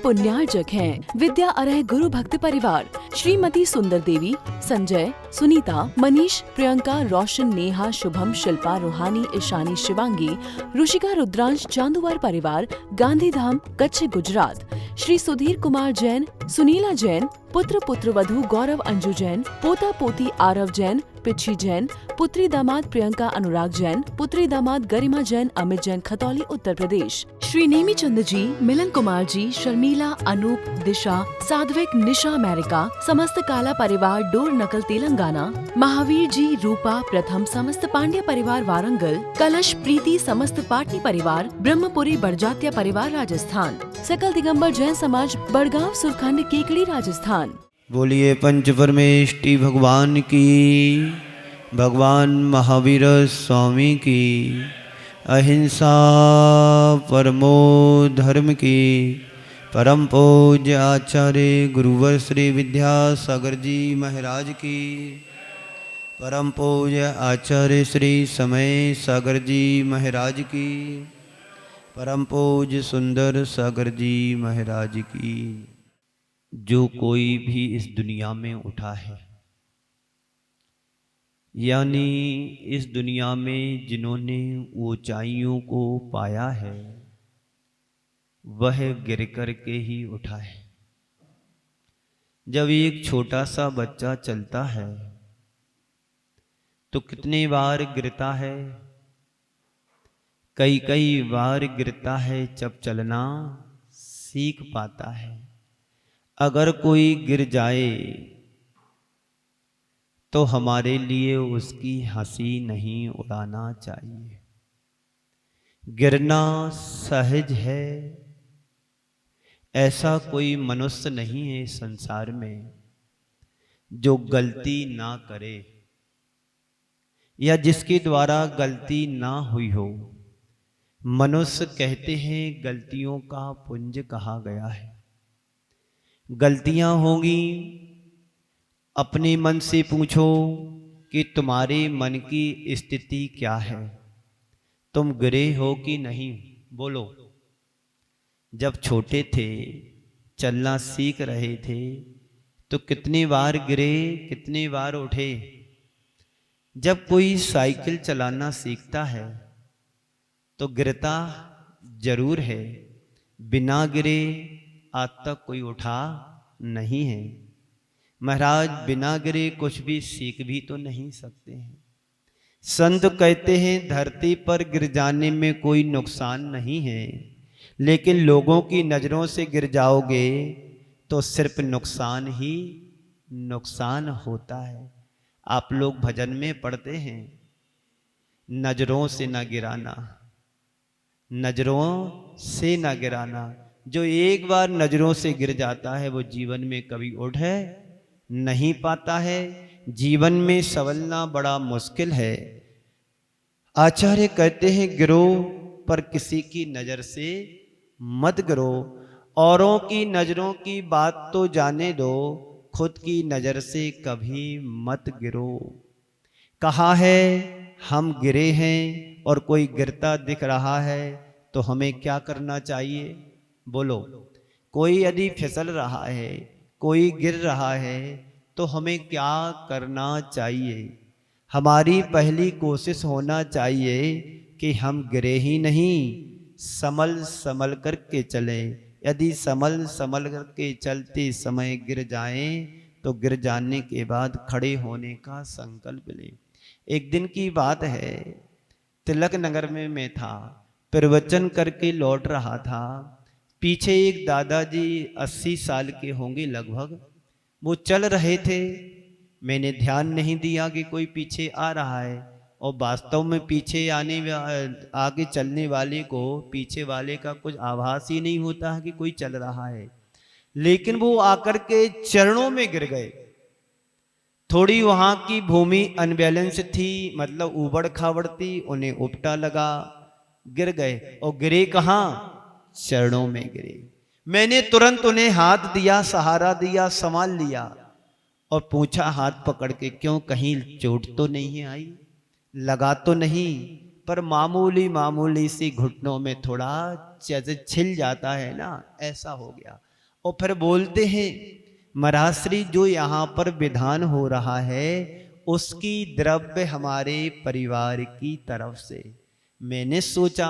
पुण्यार्जक हैं विद्या अरह गुरु भक्त परिवार श्रीमती सुंदर देवी, संजय, सुनीता, मनीष, प्रियंका, रोशन, नेहा, शुभम, शिल्पा, रूहानी, ईशानी, शिवांगी, ऋषिका, रुद्रांश, चांदुवार परिवार, गांधीधाम, कच्छ, गुजरात। श्री सुधीर कुमार जैन, सुनीला जैन, पुत्र पुत्रवधू गौरव अंजू जैन, पोता पोती आरव जैन, पिच्छी जैन, पुत्री दामाद प्रियंका अनुराग जैन, पुत्री दामाद गरिमा जैन, अमित जैन, खतौली, उत्तर प्रदेश। श्री नेमी चंद जी, मिलन कुमार जी, शर्मिला, अनूप, दिशा, साध्विक, निशा, अमेरिका, समस्त काला परिवार, डोर नकल, तेलंगाना। महावीर जी, रूपा, प्रथम, समस्त पांड्या परिवार, वारंगल। कलश, प्रीति, समस्त पाटनी परिवार, ब्रह्मपुरी, बड़जात्या परिवार, राजस्थान। सकल दिगंबर जैन समाज, बड़गांव, सुरखंड, केकड़ी, राजस्थान। बोलिए पंच परमेष्टि भगवान की, भगवान महावीर स्वामी की, अहिंसा परमो धर्म की। परम पूज्य आचार्य गुरुवर श्री विद्यासागर जी महाराज की, परम पूज्य आचार्य श्री समय सागर जी महाराज की, परम पूज्य सुंदर सागर जी महाराज की। जो कोई भी इस दुनिया में उठा है, यानी इस दुनिया में जिन्होंने ऊंचाइयों को पाया है, वह गिर कर के ही उठा है। जब एक छोटा सा बच्चा चलता है तो कितने बार गिरता है, कई कई बार गिरता है, जब चलना सीख पाता है। अगर कोई गिर जाए तो हमारे लिए उसकी हंसी नहीं उड़ाना चाहिए। गिरना सहज है, ऐसा कोई मनुष्य नहीं है संसार में जो गलती ना करे या जिसके द्वारा गलती ना हुई हो। मनुष्य कहते हैं गलतियों का पुंज कहा गया है। गलतियां होंगी, अपने मन से पूछो कि तुम्हारे मन की स्थिति क्या है, तुम गिरे हो कि नहीं, बोलो। जब छोटे थे, चलना सीख रहे थे, तो कितनी बार गिरे, कितनी बार उठे। जब कोई साइकिल चलाना सीखता है तो गिरता जरूर है, बिना गिरे आज तक कोई उठा नहीं है। महाराज बिना गिरे कुछ भी सीख भी तो नहीं सकते हैं। संत कहते हैं धरती पर गिर जाने में कोई नुकसान नहीं है, लेकिन लोगों की नजरों से गिर जाओगे तो सिर्फ नुकसान ही नुकसान होता है। आप लोग भजन में पढ़ते हैं, नजरों से न गिराना, नजरों से न गिराना। जो एक बार नजरों से गिर जाता है वो जीवन में कभी उठ नहीं पाता है। जीवन में संभलना बड़ा मुश्किल है। आचार्य कहते हैं गिरो पर किसी की नजर से मत गिरो। औरों की नजरों की बात तो जाने दो, खुद की नजर से कभी मत गिरो। कहा है हम गिरे हैं और कोई गिरता दिख रहा है तो हमें क्या करना चाहिए, बोलो। कोई यदि फिसल रहा है, कोई गिर रहा है तो हमें क्या करना चाहिए? हमारी पहली कोशिश होना चाहिए कि हम गिरे ही नहीं, संभल संभल करके चलें। यदि संभल संभल करके चलते समय गिर जाएं तो गिर जाने के बाद खड़े होने का संकल्प लें। एक दिन की बात है, तिलक नगर में मैं था, प्रवचन करके लौट रहा था। पीछे एक दादाजी 80 साल के होंगे लगभग, वो चल रहे थे। मैंने ध्यान नहीं दिया कि कोई पीछे आ रहा है, और वास्तव में पीछे आगे चलने वाले को पीछे वाले का कुछ आभास ही नहीं होता है कि कोई चल रहा है। लेकिन वो आकर के चरणों में गिर गए। थोड़ी वहां की भूमि अनबैलेंस थी, मतलब उबड़ खाबड़ थी, उन्हें उपटा लगा, गिर गए। और गिरे कहाँ? चरणों में गिरे। मैंने तुरंत उन्हें हाथ दिया, सहारा दिया, संभाल लिया और पूछा हाथ पकड़ के, क्यों, कहीं चोट तो नहीं आई, लगा तो नहीं? पर मामूली सी घुटनों में थोड़ा जैसे छिल जाता है ना, ऐसा हो गया। और फिर बोलते हैं महाराज श्री जो यहाँ पर विधान हो रहा है उसकी द्रव्य हमारे परिवार की तरफ से। मैंने सोचा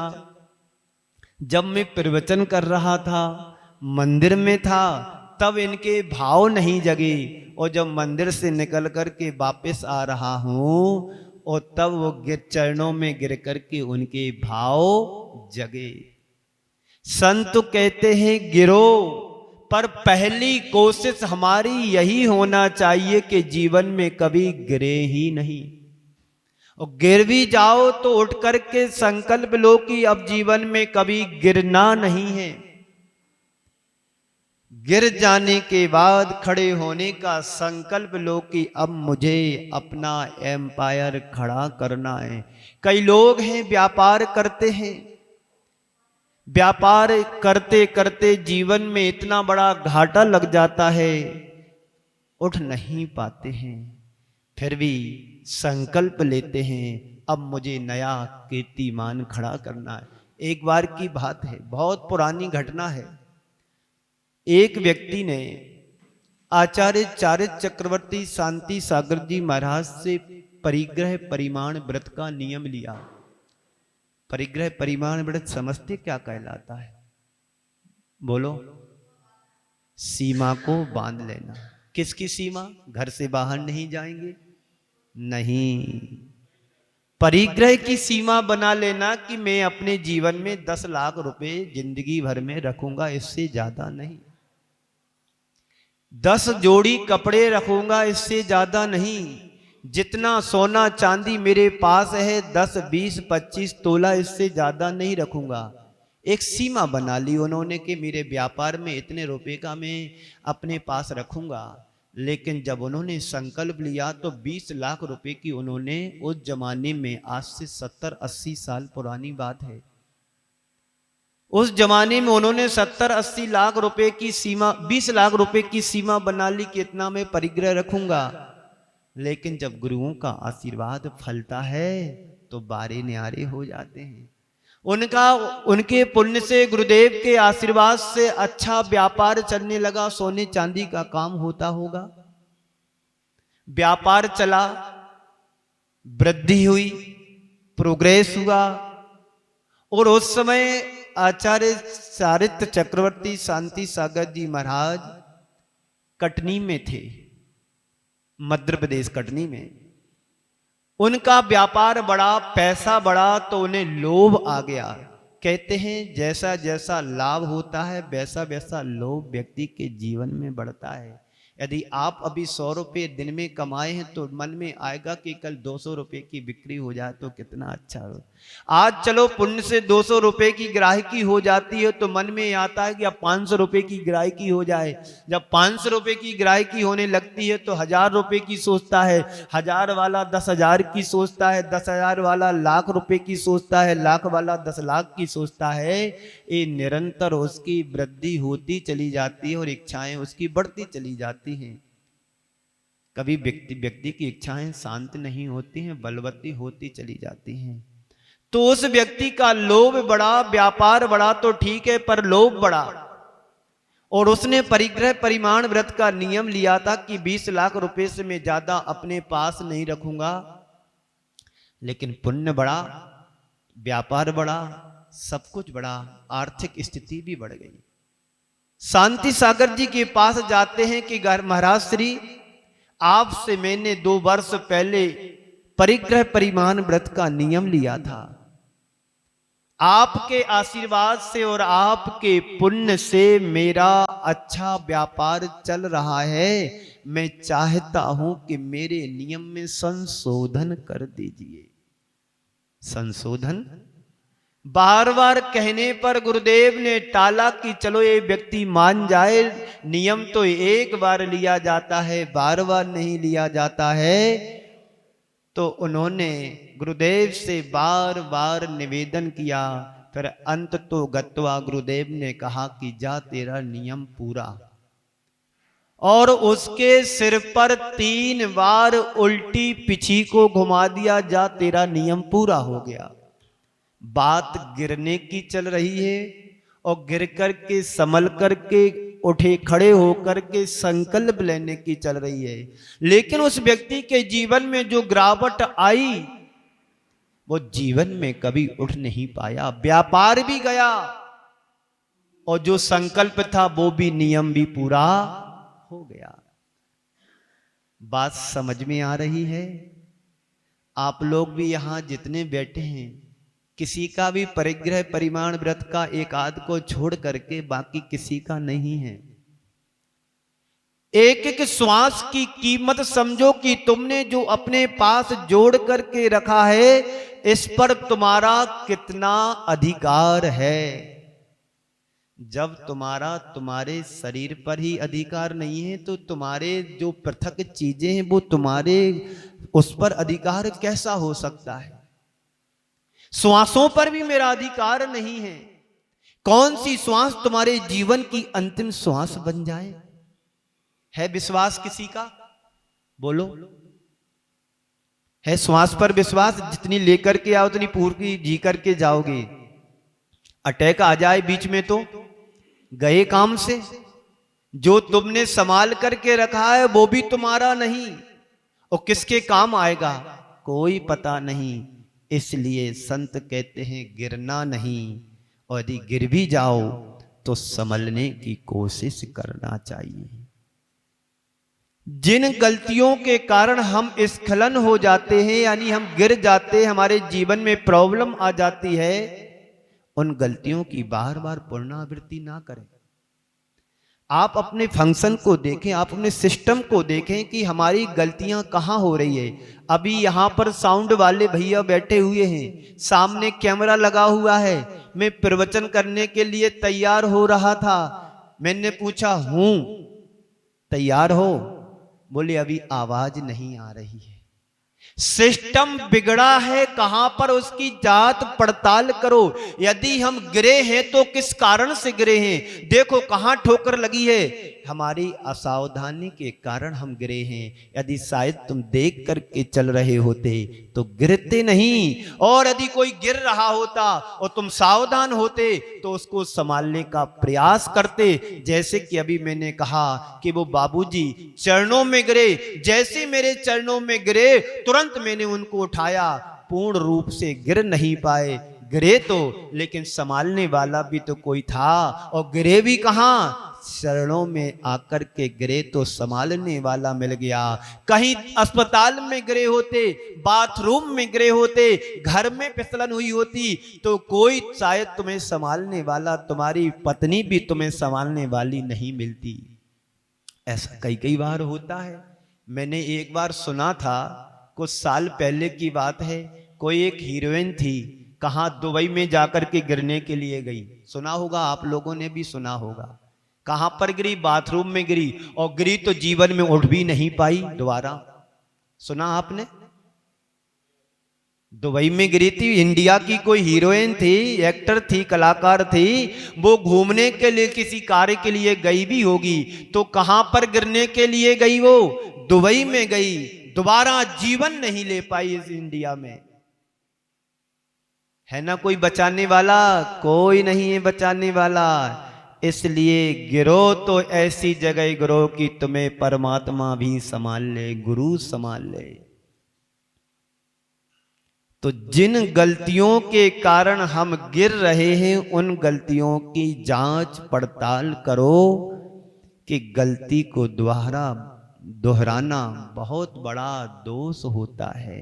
जब मैं प्रवचन कर रहा था मंदिर में था तब इनके भाव नहीं जगे, और जब मंदिर से निकल कर के वापस आ रहा हूं और तब वो चरणों में गिर कर के उनके भाव जगे। संत कहते हैं गिरो, पर पहली कोशिश हमारी यही होना चाहिए कि जीवन में कभी गिरे ही नहीं, और गिर भी जाओ तो उठ करके संकल्प लो कि अब जीवन में कभी गिरना नहीं है। गिर जाने के बाद खड़े होने का संकल्प लो कि अब मुझे अपना एम्पायर खड़ा करना है। कई लोग हैं व्यापार करते हैं, व्यापार करते करते जीवन में इतना बड़ा घाटा लग जाता है, उठ नहीं पाते हैं, फिर भी संकल्प लेते हैं अब मुझे नया कीर्तिमान खड़ा करना है। एक बार की बात है, बहुत पुरानी घटना है। एक व्यक्ति ने आचार्य चारित्र चक्रवर्ती शांति सागर जी महाराज से परिग्रह परिमाण व्रत का नियम लिया। परिग्रह परिमाण व्रत समझते क्या कहलाता है? बोलो। सीमा को बांध लेना। किसकी सीमा? घर से बाहर नहीं जाएंगे, नहीं, परिग्रह की सीमा बना लेना कि मैं अपने जीवन में 10 लाख रुपए जिंदगी भर में रखूंगा, इससे ज्यादा नहीं। 10 जोड़ी कपड़े रखूंगा, इससे ज्यादा नहीं। जितना सोना चांदी मेरे पास है 10, 20, 25 तोला, इससे ज्यादा नहीं रखूंगा। एक सीमा बना ली उन्होंने कि मेरे व्यापार में इतने रुपए का मैं अपने पास रखूंगा। लेकिन जब उन्होंने संकल्प लिया तो 20 लाख रुपए की उन्होंने, उस जमाने में आज से 70-80 साल पुरानी बात है, उस जमाने में उन्होंने 70-80 लाख रुपए की सीमा, 20 लाख रुपए की सीमा बना ली कि इतना मैं परिग्रह रखूंगा। लेकिन जब गुरुओं का आशीर्वाद फलता है तो बारे न्यारे हो जाते हैं। उनके पुण्य से, गुरुदेव के आशीर्वाद से अच्छा व्यापार चलने लगा। सोने चांदी का काम होता होगा, व्यापार चला, वृद्धि हुई, प्रोग्रेस हुआ। और उस समय आचार्य चारित्र चक्रवर्ती शांति सागर जी महाराज कटनी में थे, मध्य प्रदेश कटनी में। उनका व्यापार बढ़ा, पैसा बढ़ा, तो उन्हें लोभ आ गया। कहते हैं जैसा जैसा लाभ होता है वैसा वैसा लोभ व्यक्ति के जीवन में बढ़ता है। यदि आप अभी 100 रुपये दिन में कमाए हैं तो मन में आएगा कि कल 200 रुपये की बिक्री हो जाए तो कितना अच्छा हो। आज चलो पुण्य से 200 रुपये की ग्राहकी हो जाती है तो मन में आता है कि अब 500 रुपये की ग्राहकी हो जाए। जब 500 रुपये की ग्राहकी होने लगती है तो 1000 रुपये की सोचता है, 1000 वाला 10,000 की सोचता है, 10,000 वाला लाख रुपए की सोचता है, लाख वाला 10 लाख की सोचता है। ये निरंतर उसकी वृद्धि होती चली जाती है और इच्छाएं उसकी बढ़ती चली जाती हैं। कभी व्यक्ति की इच्छाएं शांत नहीं होती हैं, बलवती होती चली जाती हैं। तो उस व्यक्ति का लोभ बढ़ा, व्यापार बढ़ा तो ठीक है, पर लोभ बढ़ा और उसने परिग्रह परिमाण व्रत का नियम लिया था कि 20 लाख रुपए से मैं ज्यादा अपने पास नहीं रखूंगा। लेकिन पुण्य बढ़ा, व्यापार बढ़ा, सब कुछ बढ़ा, आर्थिक स्थिति भी बढ़ गई। शांति सागर जी के पास जाते हैं कि महाराज श्री, आपसे मैंने 2 वर्ष पहले परिग्रह परिमाण व्रत का नियम लिया था। आपके आशीर्वाद से और आपके पुण्य से मेरा अच्छा व्यापार चल रहा है। मैं चाहता हूं कि मेरे नियम में संशोधन कर दीजिए। संशोधन बार बार कहने पर गुरुदेव ने टाला कि चलो ये व्यक्ति मान जाए, नियम तो एक बार लिया जाता है, बार बार नहीं लिया जाता है। तो उन्होंने गुरुदेव से बार बार निवेदन किया। फिर अंत तो गत्वा गुरुदेव ने कहा कि जा तेरा नियम पूरा, और उसके सिर पर 3 बार उल्टी पिछी को घुमा दिया, जा तेरा नियम पूरा हो गया। बात गिरने की चल रही है और गिर कर के संभल कर के उठे खड़े होकर के संकल्प लेने की चल रही है, लेकिन उस व्यक्ति के जीवन में जो गिरावट आई वो जीवन में कभी उठ नहीं पाया, व्यापार भी गया और जो संकल्प था वो भी नियम भी पूरा हो गया। बात समझ में आ रही है? आप लोग भी यहां जितने बैठे हैं, किसी का भी परिग्रह परिमाण व्रत का एक आध को छोड़ करके बाकी किसी का नहीं है। एक एक श्वास की कीमत समझो कि तुमने जो अपने पास जोड़ करके रखा है इस पर तुम्हारा कितना अधिकार है। जब तुम्हारा तुम्हारे शरीर पर ही अधिकार नहीं है तो तुम्हारे जो पृथक चीजें हैं वो तुम्हारे उस पर अधिकार कैसा हो सकता है। श्वासों पर भी मेरा अधिकार नहीं है। कौन सी श्वास तुम्हारे जीवन की अंतिम श्वास बन जाए? है विश्वास किसी का? बोलो, है श्वास पर विश्वास? जितनी लेकर के आओ उतनी पूरी जी करके जाओगे। अटैक आ जाए बीच में तो गए काम से। जो तुमने संभाल करके रखा है वो भी तुम्हारा नहीं और किसके काम आएगा कोई पता नहीं। इसलिए संत कहते हैं गिरना नहीं, और यदि गिर भी जाओ तो संभलने की कोशिश करना चाहिए। जिन गलतियों के कारण हम स्खलन हो जाते हैं, यानी हम गिर जाते हैं, हमारे जीवन में प्रॉब्लम आ जाती है, उन गलतियों की बार बार पुनरावृत्ति ना करें। आप अपने फंक्शन को देखें, आप अपने सिस्टम को देखें कि हमारी गलतियां कहां हो रही है। अभी यहां पर साउंड वाले भैया बैठे हुए हैं, सामने कैमरा लगा हुआ है। मैं प्रवचन करने के लिए तैयार हो रहा था, मैंने पूछा हूं तैयार हो? बोले अभी आवाज नहीं आ रही है। सिस्टम बिगड़ा है, कहां पर उसकी जांच पड़ताल करो। यदि हम गिरे हैं तो किस कारण से गिरे हैं, देखो कहां ठोकर लगी है। हमारी असावधानी के कारण हम गिरे हैं। यदि शायद तुम देख करके चल रहे होते तो गिरते नहीं, और यदि कोई गिर रहा होता और तुम सावधान होते तो उसको संभालने का प्रयास करते। जैसे कि अभी मैंने कहा कि वो बाबूजी चरणों में गिरे, जैसे मेरे चरणों में गिरे तुरंत मैंने उनको उठाया। पूर्ण रूप से गिर नहीं पाए, गिरे तो, लेकिन संभालने वाला भी तो कोई था। और गिरे भी कहां, चरणों में आकर के गिरे तो संभालने वाला मिल गया। कहीं अस्पताल में गिरे होते, बाथरूम में गिरे होते, घर में फिसलन हुई होती तो कोई शायद तुम्हें संभालने वाला, तुम्हारी पत्नी भी तुम्हें संभालने वाली नहीं मिलती। ऐसा कई कई बार होता है। मैंने एक बार सुना था, कुछ साल पहले की बात है, कोई एक हीरोइन थी, कहां दुबई में जाकर के गिरने के लिए गई। सुना होगा, आप लोगों ने भी सुना होगा। कहां पर गिरी? बाथरूम में गिरी, और गिरी तो जीवन में उठ भी नहीं पाई दोबारा। सुना आपने? दुबई में गिरी थी। इंडिया की कोई हीरोइन थी, एक्टर थी, कलाकार थी, वो घूमने के लिए किसी कार्य के लिए गई भी होगी, तो कहां पर गिरने के लिए गई? वो दुबई में गई, दोबारा जीवन नहीं ले पाई इस इंडिया में। है ना कोई बचाने वाला? कोई नहीं है बचाने वाला। इसलिए गिरो तो ऐसी जगह गिरो कि तुम्हें परमात्मा भी संभाल ले, गुरु संभाल ले। तो जिन गलतियों के कारण हम गिर रहे हैं उन गलतियों की जांच पड़ताल करो कि गलती को दोहराना बहुत बड़ा दोष होता है।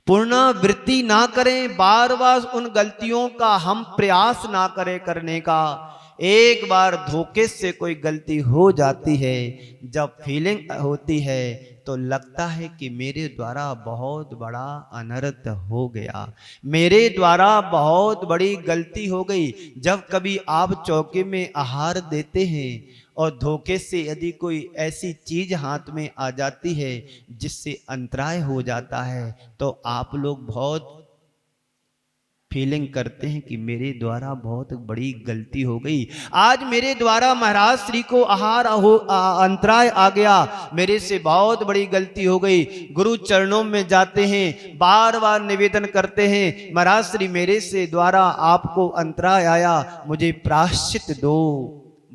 पुनरावृत्ति ना करें, बार बार उन गलतियों का हम प्रयास ना करें करने का। एक बार धोखे से कोई गलती हो जाती है, जब फीलिंग होती है तो लगता है कि मेरे द्वारा बहुत बड़ा अनर्थ हो गया, मेरे द्वारा बहुत बड़ी गलती हो गई। जब कभी आप चौके में आहार देते हैं और धोखे से यदि कोई ऐसी चीज हाथ में आ जाती है जिससे अंतराय हो जाता है, तो आप लोग बहुत फीलिंग करते हैं कि मेरे द्वारा बहुत बड़ी गलती हो गई। आज मेरे द्वारा महाराज श्री को अंतराय आ गया, मेरे से बहुत बड़ी गलती हो गई। गुरु चरणों में जाते हैं, बार बार निवेदन करते हैं, महाराज श्री मेरे से द्वारा आपको अंतराय आया, मुझे प्रायश्चित दो।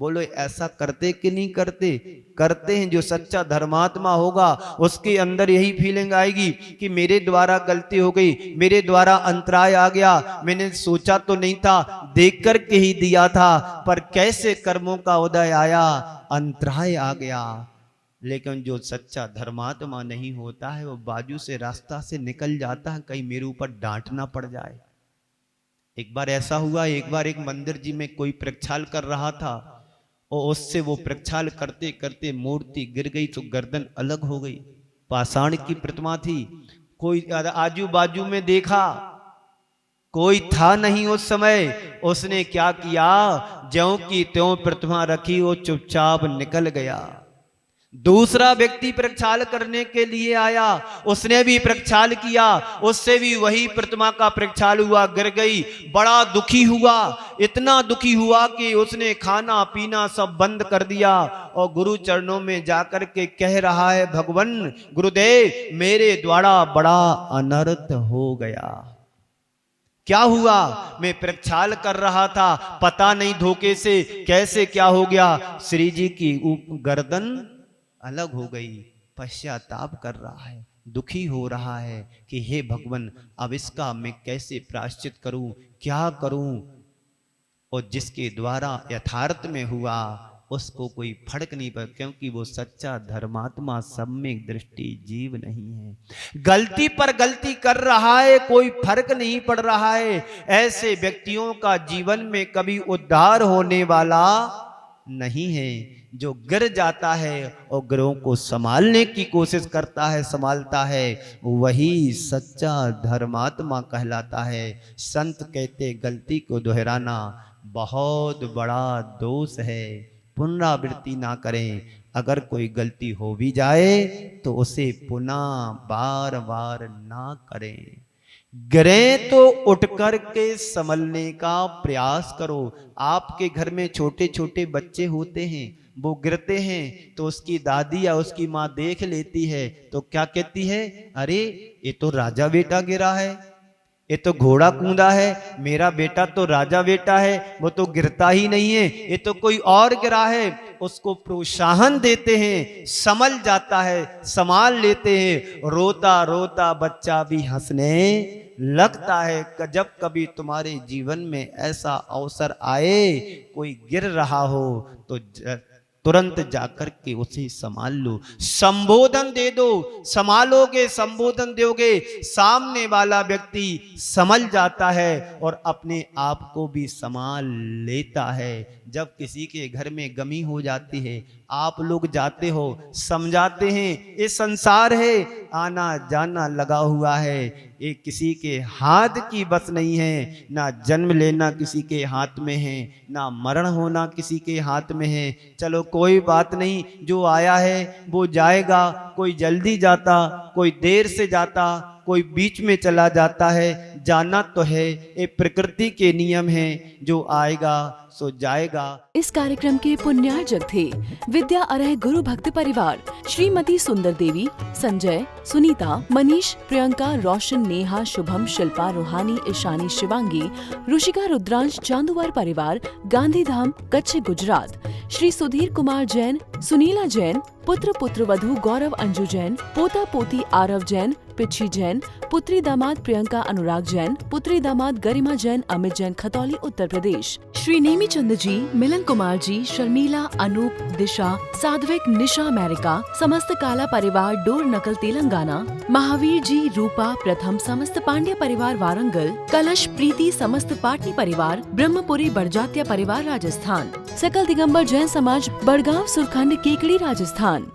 बोलो ऐसा करते कि नहीं करते? करते हैं। जो सच्चा धर्मात्मा होगा उसके अंदर यही फीलिंग आएगी कि मेरे द्वारा गलती हो गई, मेरे द्वारा अंतराय आ गया, मैंने सोचा तो नहीं था, देख कर के ही दिया था, पर कैसे कर्मों का उदय आया, अंतराय आ गया। लेकिन जो सच्चा धर्मात्मा नहीं होता है वो बाजू से रास्ता से निकल जाता है, कहीं मेरे ऊपर डांटना पड़ जाए। एक बार ऐसा हुआ, एक बार एक मंदिर जी में कोई प्रक्षाल कर रहा था और उससे वो प्रक्षाल करते करते मूर्ति गिर गई तो गर्दन अलग हो गई। पाषाण की प्रतिमा थी। कोई आजू बाजू में देखा, कोई था नहीं उस समय। उसने क्या किया, ज्यों की त्यों प्रतिमा रखी, वो चुपचाप निकल गया। दूसरा व्यक्ति प्रक्षाल करने के लिए आया, उसने भी प्रक्षाल किया, उससे भी वही प्रतिमा का प्रक्षाल हुआ, गिर गई। बड़ा दुखी हुआ, इतना दुखी हुआ कि उसने खाना पीना सब बंद कर दिया और गुरु चरणों में जाकर के कह रहा है, भगवान गुरुदेव मेरे द्वारा बड़ा अनर्थ हो गया। क्या हुआ? मैं प्रक्षाल कर रहा था, पता नहीं धोखे से कैसे क्या हो गया, श्री जी की गर्दन अलग हो गई। पश्चाताप कर रहा है, दुखी हो रहा है कि हे भगवान अब इसका मैं कैसे प्रायश्चित करूं, क्या करूं। और जिसके द्वारा यथार्थ में हुआ उसको कोई फर्क नहीं पड़ा, क्योंकि वो सच्चा धर्मात्मा सम्यक दृष्टि जीव नहीं है। गलती पर गलती कर रहा है, कोई फर्क नहीं पड़ रहा है। ऐसे व्यक्तियों का जीवन में कभी उद्धार होने वाला नहीं है। जो गिर जाता है और गिरों को संभालने की कोशिश करता है, संभालता है, वही सच्चा धर्मात्मा कहलाता है। संत कहते गलती को दोहराना बहुत बड़ा दोष है, पुनरावृत्ति ना करें। अगर कोई गलती हो भी जाए तो उसे पुनः बार बार ना करें। गिरे तो उठ कर के संभलने का प्रयास करो। आपके घर में छोटे छोटे बच्चे होते हैं, वो गिरते हैं तो उसकी दादी या उसकी माँ देख लेती है तो क्या कहती है, अरे ये तो राजा बेटा गिरा है, ये तो घोड़ा कूदा है, मेरा बेटा तो राजा बेटा है, वो तो गिरता ही नहीं है, ये तो कोई और गिरा है। उसको प्रोत्साहन देते हैं, संभल जाता है, संभाल लेते हैं। रोता रोता बच्चा भी हंसने लगता है। जब कभी तुम्हारे जीवन में ऐसा अवसर आए, कोई गिर रहा हो तो तुरंत जाकर के उसे संभाल लो, संबोधन दे दो। संभालोगे, संबोधन दोगे, सामने वाला व्यक्ति संभल जाता है और अपने आप को भी संभाल लेता है। जब किसी के घर में गमी हो जाती है, आप लोग जाते हो, समझाते हैं, ये संसार है, आना जाना लगा हुआ है, ये किसी के हाथ की बस नहीं है। ना जन्म लेना किसी के हाथ में है, ना मरण होना किसी के हाथ में है। चलो कोई बात नहीं, जो आया है वो जाएगा। कोई जल्दी जाता, कोई देर से जाता, कोई बीच में चला जाता है। जाना तो है, ये प्रकृति के नियम हैं, जो आएगा सो जाएगा। इस कार्यक्रम के पुण्यार्जक थे विद्या अरह गुरु भक्त परिवार, श्रीमती सुंदर देवी, संजय, सुनीता, मनीष, प्रियंका, रोशन, नेहा, शुभम, शिल्पा, रूहानी, ईशानी, शिवांगी, ऋषिका, रुद्रांश, चांदुवार परिवार, गांधीधाम, कच्छ, गुजरात। श्री सुधीर कुमार जैन, सुनीला जैन, पुत्र पुत्रवधू गौरव अंजू जैन, पोता पोती आरव जैन, पिच्छी जैन, पुत्री दामाद प्रियंका अनुराग जैन, पुत्री दामाद गरिमा जैन, अमित जैन, खतौली, उत्तर प्रदेश। श्री नेमी चंद जी, मिलन कुमार जी, शर्मिला, अनूप, दिशा, साध्विक, निशा, अमेरिका, समस्त काला परिवार, डोर नकल, तेलंगाना। महावीर जी, रूपा, प्रथम, समस्त पांड्या परिवार, वारंगल। कलश, प्रीति, समस्त पाटनी परिवार, ब्रह्मपुरी बड़जात्या परिवार, राजस्थान। सकल दिगंबर जैन समाज, बड़गांव, सुरखंड, केकड़ी, राजस्थान।